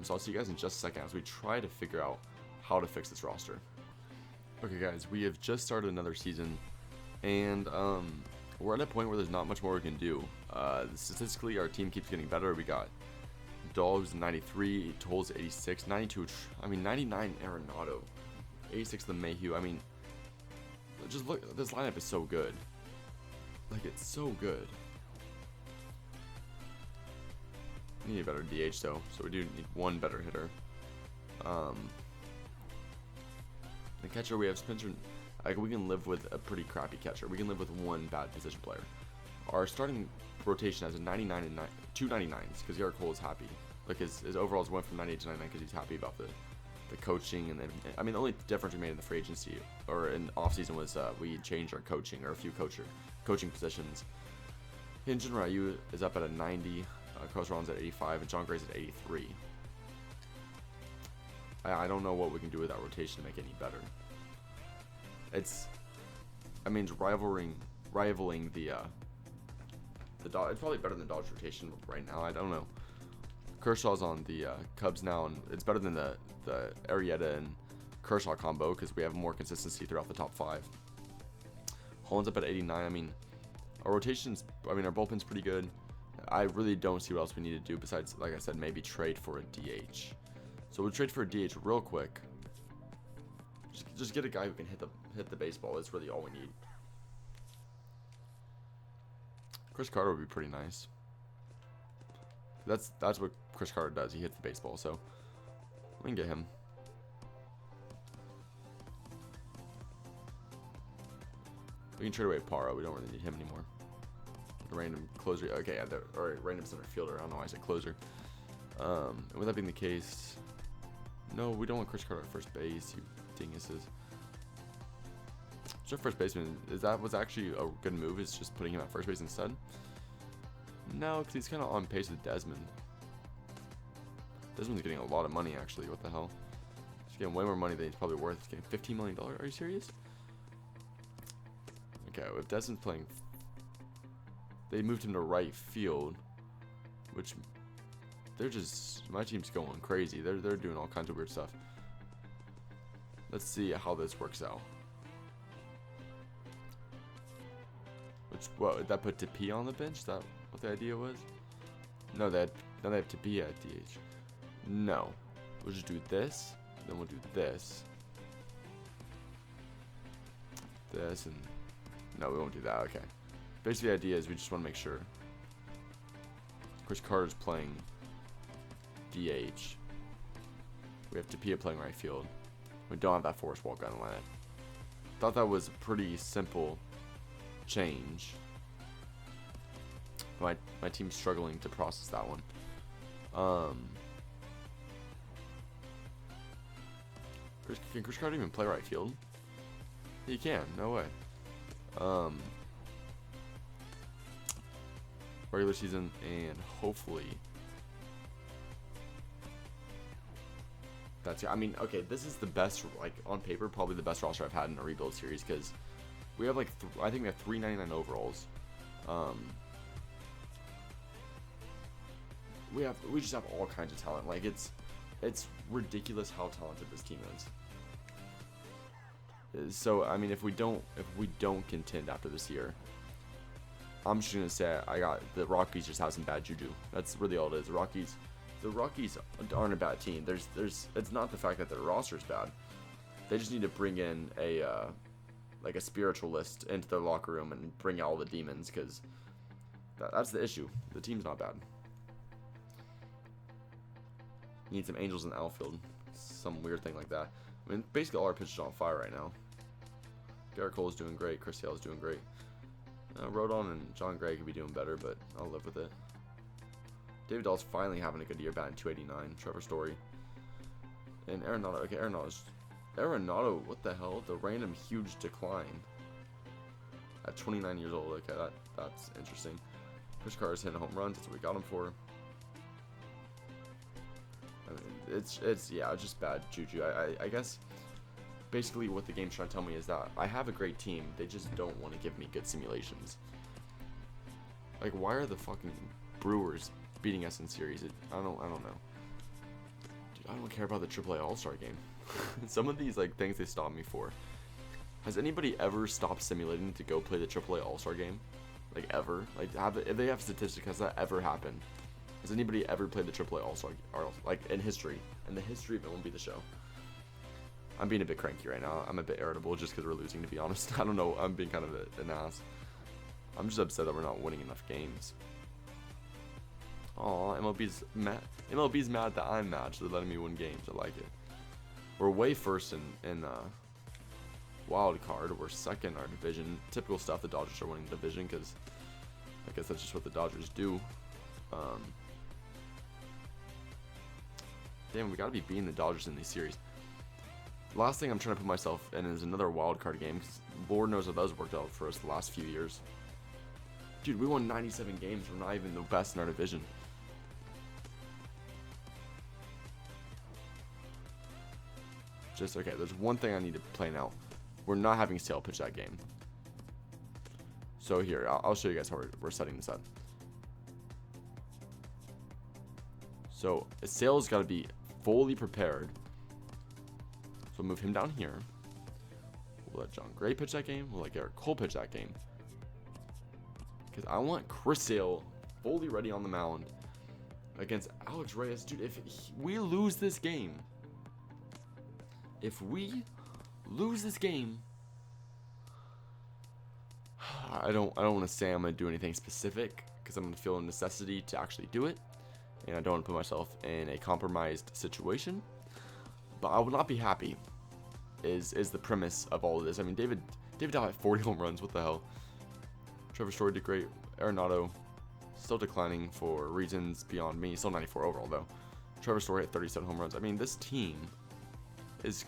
So I'll see you guys in just a second as we try to figure out how to fix this roster. Okay, guys, we have just started another season, and we're at a point where there's not much more we can do. Statistically, our team keeps getting better. We got Dogs 93, Tolls 86, 92. I mean, 99 Arenado, 86 LeMahieu. I mean, just look. This lineup is so good. Like, it's so good. We need a better DH though, so we do need one better hitter. The catcher, we have Spencer. Like, we can live with a pretty crappy catcher. We can live with one bad position player. Our starting rotation has a 99 and 2 99s because Garrett Cole is happy. Like, his overalls went from 98 to 99 because he's happy about the coaching. And then, I mean, the only difference we made in the free agency or in off season was we changed our coaching or a few coaching positions. Hyun-Jin Ryu is up at a 90. Carlos Rodon's at 85 and John Gray's at 83. I don't know what we can do with that rotation to make it any better. It's rivaling the Dodgers. It's probably better than the Dodgers rotation right now. I don't know. Kershaw's on the Cubs now, and it's better than the Arrieta and Kershaw combo because we have more consistency throughout the top 5. Holland's up at 89. I mean, our rotation's. I mean, our bullpen's pretty good. I really don't see what else we need to do besides, like I said, maybe trade for a DH. So we'll trade for a DH real quick. Just get a guy who can hit the baseball. That's really all we need. Chris Carter would be pretty nice. That's what Chris Carter does. He hits the baseball. So we can get him. We can trade away Parra. We don't really need him anymore. A random closer. Okay, yeah, or a random center fielder. I don't know why I said closer. And with that being the case, no, we don't want Chris Carter at first base. You dinguses. Our first baseman, was actually a good move? Is just putting him at first base instead? No, because he's kind of on pace with Desmond. Desmond's getting a lot of money, actually. What the hell? He's getting way more money than he's probably worth. He's getting $15 million. Are you serious? Okay, if Desmond's playing, they moved him to right field, which they're just, my team's going crazy. They're doing all kinds of weird stuff. Let's see how this works out. What, that put Tapia on the bench? Is that what the idea was? No, now they have Tapia at DH. No. We'll just do this, then we'll do this. This, and no, we won't do that, okay. Basically the idea is we just want to make sure. Chris Carter's playing DH. We have Tapia playing right field. We don't have that Forrest Walk gun line. Thought that was a pretty simple change. My team's struggling to process that one. Can Chris Carter even play right field? He can, no way. Regular season, and hopefully that's, I mean, okay, this is the best, like, on paper, probably the best roster I've had in a rebuild series, because we have like I think we have 399 overalls. We just have all kinds of talent. Like, it's ridiculous how talented this team is. So I mean, if we don't contend after this year, I'm just gonna say the Rockies just have some bad juju. That's really all it is. The Rockies aren't a bad team. It's not the fact that their roster's bad. They just need to bring in like a spiritualist into their locker room and bring out all the demons, because that's the issue. The team's not bad. You need some angels in the outfield. Some weird thing like that. I mean, basically all our pitchers are on fire right now. Garrett Cole is doing great. Chris Sale is doing great. Rodon and John Gray could be doing better, but I'll live with it. David Dahl's finally having a good year, batting 289. Trevor Story. And Arenado. Okay, Arenado, what the hell? The random huge decline. At 29 years old. Okay, that's interesting. Chris Carter's hitting home runs. That's what we got him for. I mean, it's just bad juju. I guess basically what the game's trying to tell me is that I have a great team. They just don't want to give me good simulations. Like, why are the fucking Brewers beating us in series? I don't know. Dude, I don't care about the AAA All-Star game. Some of these like things they stop me for. Has anybody ever stopped simulating to go play the AAA All-Star game? Like, ever? Like, if they have statistics, has that ever happened? Has anybody ever played the AAA All-Star, or like in history? In the history of MLB The Show. I'm being a bit cranky right now. I'm a bit irritable just because we're losing, to be honest. I don't know. I'm being kind of an ass. I'm just upset that we're not winning enough games. Aw, MLB's mad. MLB's mad that I'm mad, so they're letting me win games. I like it. We're way first in wild card. We're second in our division. Typical stuff. The Dodgers are winning the division because I guess that's just what the Dodgers do. Damn, we gotta be beating the Dodgers in these series. Last thing I'm trying to put myself in is another wild card game, because Lord knows how those worked out for us the last few years. Dude, we won 97 games. We're not even the best in our division. Just, okay, there's one thing I need to play now. We're not having Sale pitch that game. So here, I'll show you guys how we're setting this up. So Sale's got to be fully prepared. So move him down here. We'll let John Gray pitch that game. We'll let Garrett Cole pitch that game. Because I want Chris Sale fully ready on the mound against Alex Reyes. Dude, if we lose this game, I don't want to say I'm going to do anything specific because I'm going to feel a necessity to actually do it. And I don't want to put myself in a compromised situation. But I will not be happy is the premise of all of this. I mean, David Dahl had 40 home runs. What the hell? Trevor Story did great. Arenado still declining for reasons beyond me. Still 94 overall, though. Trevor Story had 37 home runs. I mean, this team is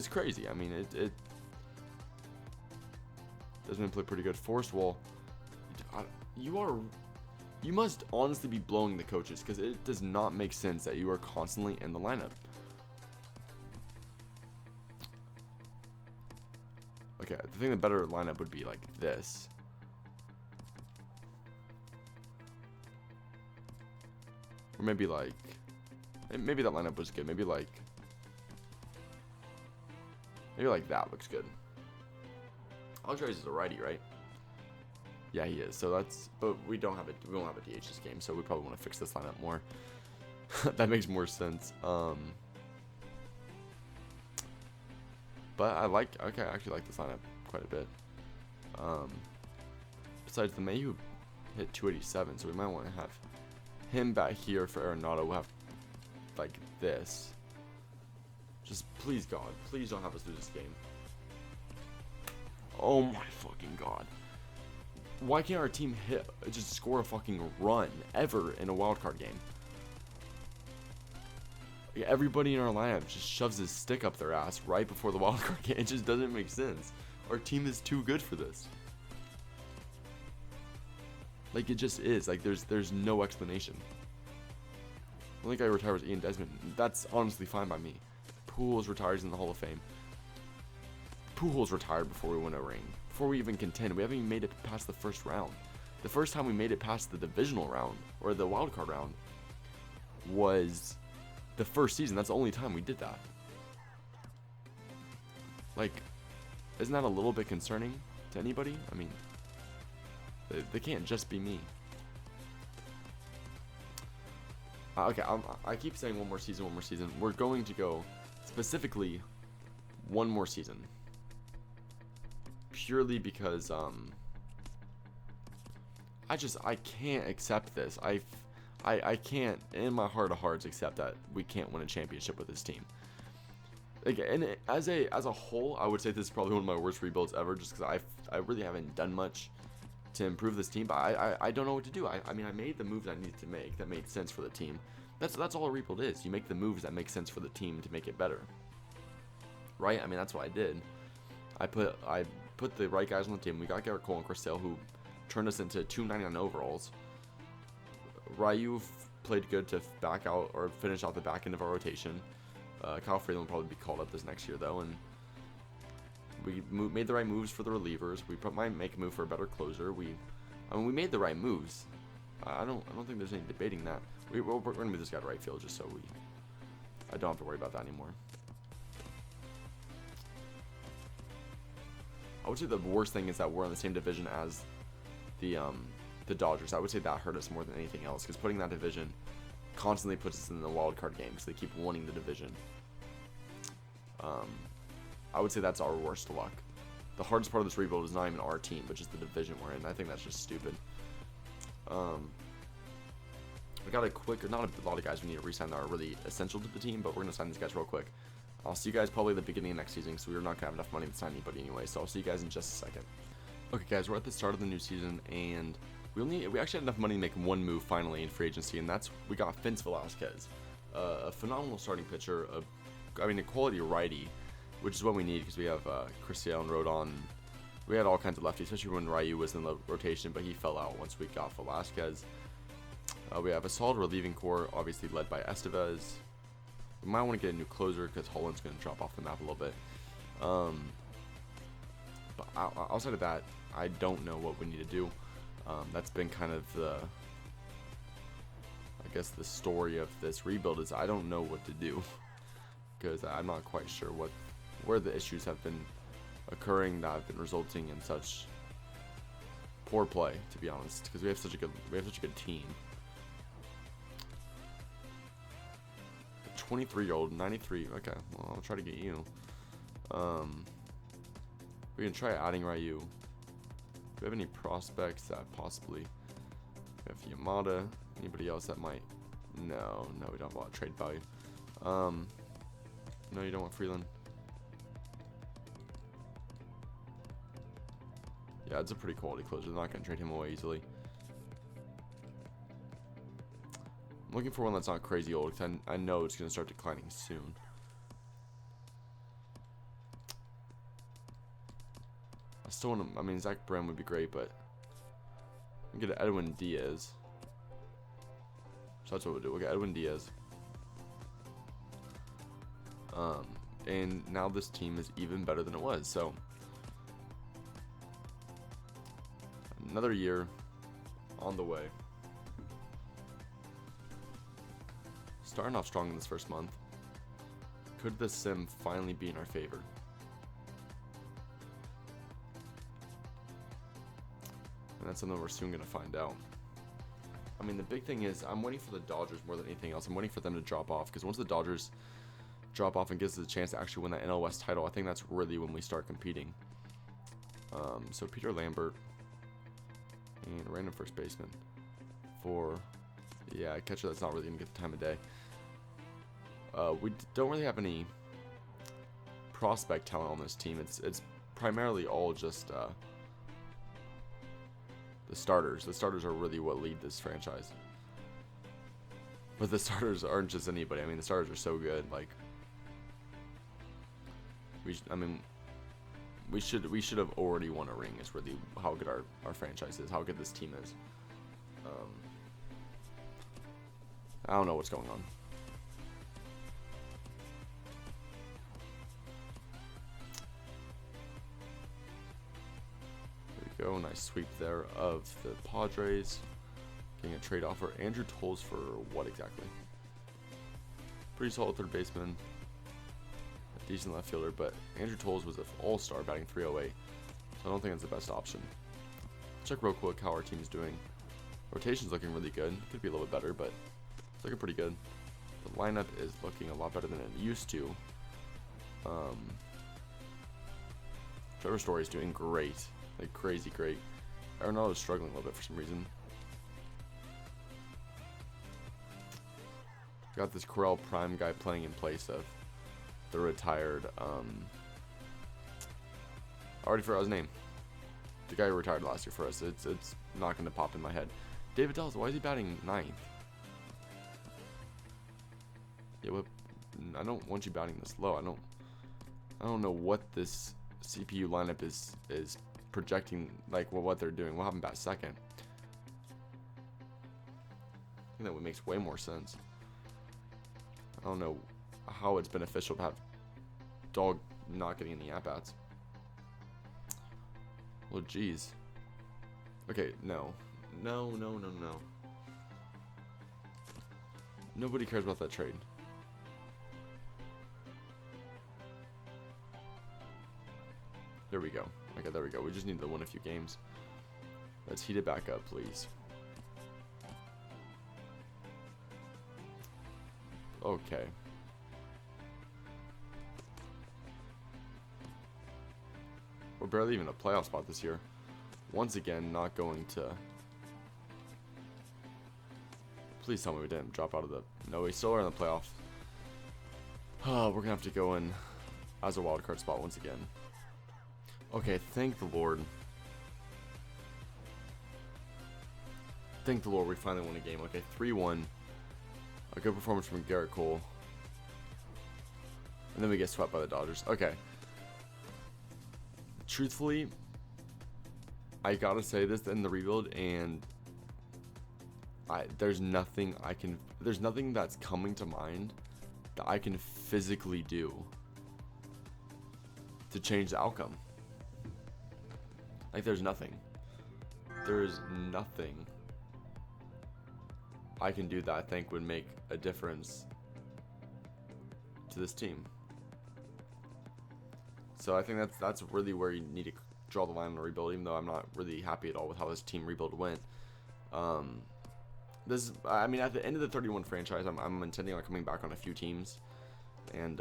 crazy. I mean, it doesn't play pretty good. Forrest Wall, you must honestly be blowing the coaches because it does not make sense that you are constantly in the lineup. Okay, I think the better lineup would be like this. Or maybe like, maybe that lineup was good. Maybe like that looks good. Alex Reyes is a righty, right? Yeah, he is. So that's, but we won't have a DH this game, so we probably want to fix this lineup more. That makes more sense. But I actually like this lineup quite a bit. Besides the Mayhew hit 287, so we might want to have him back here for Arenado. We'll have like this. Just please God, please don't have us lose this game. Oh my fucking God. Why can't our team just score a fucking run ever in a wild card game? Like, everybody in our lineup just shoves his stick up their ass right before the wild card game. It just doesn't make sense. Our team is too good for this. Like, it just is. Like, there's no explanation. The only guy who retired was Ian Desmond. That's honestly fine by me. Pujols retires in the Hall of Fame. Pujols retired before we win a ring. Before we even contend. We haven't even made it past the first round. The first time we made it past the divisional round, or the wild card round, was the first season. That's the only time we did that. Like, isn't that a little bit concerning to anybody? I mean, they can't just be me. Okay, I keep saying one more season. We're going to go specifically one more season. Purely because I can't accept this. I can't in my heart of hearts accept that we can't win a championship with this team. Like, and as a whole, I would say this is probably one of my worst rebuilds ever, just because I really haven't done much to improve this team, but I don't know what to do. I mean, I made the moves I needed to make that made sense for the team. That's all a rebuild is. You make the moves that make sense for the team to make it better, right? I mean, that's what I did. I put the right guys on the team. We got Garrett Cole and Chris Sale, who turned us into 299 overalls. Ryu played good to back out or finish out the back end of our rotation. Kyle Freeland will probably be called up this next year though, and we made the right moves for the relievers. We might make a move for a better closer. I mean, we made the right moves. I don't think there's any debating that. We're gonna move this guy to right field just so I don't have to worry about that anymore. I would say the worst thing is that we're in the same division as the Dodgers. I would say that hurt us more than anything else, because putting that division constantly puts us in the wild card game, because they keep winning the division. I would say that's our worst luck. The hardest part of this rebuild is not even our team, but just the division we're in. I think that's just stupid. We got not a lot of guys we need to re-sign that are really essential to the team, but we're going to sign these guys real quick. I'll see you guys probably at the beginning of next season, so we're not going to have enough money to sign anybody anyway, so I'll see you guys in just a second. Okay guys, we're at the start of the new season, and we actually had enough money to make one move finally in free agency, and we got Vince Velasquez. A phenomenal starting pitcher, a quality righty, which is what we need, because we have Chris Sale and Rodon. We had all kinds of lefties, especially when Ryu was in the rotation, but he fell out once we got Velasquez. We have a solid relieving core, obviously led by Estevez. We might want to get a new closer, because Holland's going to drop off the map a little bit. But outside of that, I don't know what we need to do. That's been kind of the story of this rebuild, is I don't know what to do, because I'm not quite sure where the issues have been occurring that have been resulting in such poor play, to be honest, because we have such a good team. 23-year-old, 93. Okay, well, I'll try to get you. We can try adding Ryu. Do we have any prospects that possibly? We have Yamada. Anybody else that might? No, we don't have a lot of trade value. No, you don't want Freeland. Yeah, it's a pretty quality closer. They're not going to trade him away easily. I'm looking for one that's not crazy old, because I know it's going to start declining soon. I still want to, I mean, Zach Brown would be great, but we can get Edwin Diaz. So that's what we'll do. We'll get Edwin Diaz. And now this team is even better than it was. So another year on the way. Starting off strong in this first month. Could the sim finally be in our favor? And that's something we're soon going to find out. I mean, the big thing is I'm waiting for the Dodgers more than anything else. I'm waiting for them to drop off, because once the Dodgers drop off and gives us a chance to actually win that NL West title, I think that's really when we start competing. So Peter Lambert and a random first baseman for, yeah, a catcher that's not really going to get the time of day. We don't really have any prospect talent on this team. It's primarily all just the starters. The starters are really what lead this franchise. But the starters aren't just anybody. I mean, the starters are so good. Like, we should have already won a ring. Is really how good our franchise is. How good this team is. I don't know what's going on. There we go. Nice sweep there of the Padres. Getting a trade offer. Andrew Toles for what exactly? Pretty solid third baseman. A decent left fielder, but Andrew Toles was an all-star batting 308. So I don't think it's the best option. Check real quick how our team's doing. Rotation's looking really good. Could be a little bit better, but it's looking pretty good. The lineup is looking a lot better than it used to. Trevor Story's doing great. Like, crazy great. Arenado's struggling a little bit for some reason. Got this Corral Prime guy playing in place of the retired, I already forgot his name. the guy who retired last year for us. It's not going to pop in my head. David Dells, why is he batting 9th? Yeah, what? I don't want you batting this low. I don't know what this CPU lineup is projecting, like what they're doing. We'll have him bat 2nd. I think that would makes way more sense. I don't know how it's beneficial to have Dog not getting any at-bats. Well, geez. Okay, no. No. Nobody cares about that trade. There we go. Okay, there we go. We just need to win a few games. Let's heat it back up, please. Okay. We're barely even a playoff spot this year. Once again, not going to... Please tell me we didn't drop out of the... No, we still are in the playoffs. We're going to have to go in as a wildcard spot once again. Okay, thank the Lord. Thank the Lord we finally won a game. Okay, 3-1. A good performance from Garrett Cole. And then we get swept by the Dodgers. Okay. Truthfully, I gotta say this in the rebuild, and there's nothing that's coming to mind that I can physically do to change the outcome. Like, there's nothing. There is nothing I can do that I think would make a difference to this team. So I think that's really where you need to draw the line on the rebuild, even though I'm not really happy at all with how this team rebuild went. I mean, at the end of the 31 franchise, I'm intending on coming back on a few teams and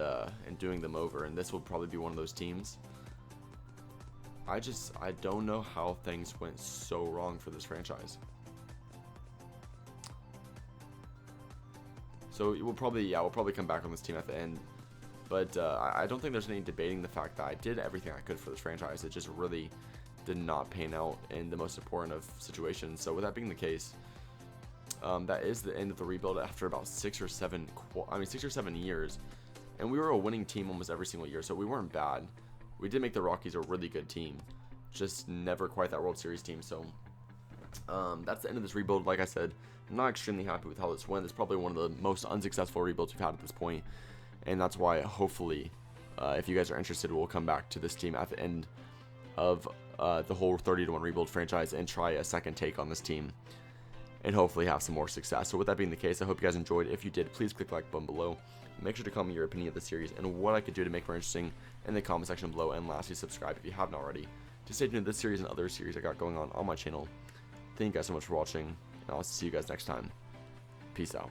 doing them over, and this will probably be one of those teams. I don't know how things went so wrong for this franchise. So we'll probably come back on this team at the end. But I don't think there's any debating the fact that I did everything I could for this franchise. It just really did not pan out in the most important of situations. So with that being the case, that is the end of the rebuild after about 6 or 7 years. And we were a winning team almost every single year, so we weren't bad. We did make the Rockies a really good team, just never quite that World Series team. So that's the end of this rebuild. Like I said, I'm not extremely happy with how this went. It's probably one of the most unsuccessful rebuilds we've had at this point. And that's why, hopefully, if you guys are interested, we'll come back to this team at the end of the whole 30-1 rebuild franchise and try a second take on this team and hopefully have some more success. So with that being the case, I hope you guys enjoyed. If you did, please click the like button below. Make sure to comment your opinion of the series and what I could do to make it more interesting in the comment section below. And lastly, subscribe if you haven't already to stay tuned to this series and other series I got going on my channel. Thank you guys so much for watching, and I'll see you guys next time. Peace out.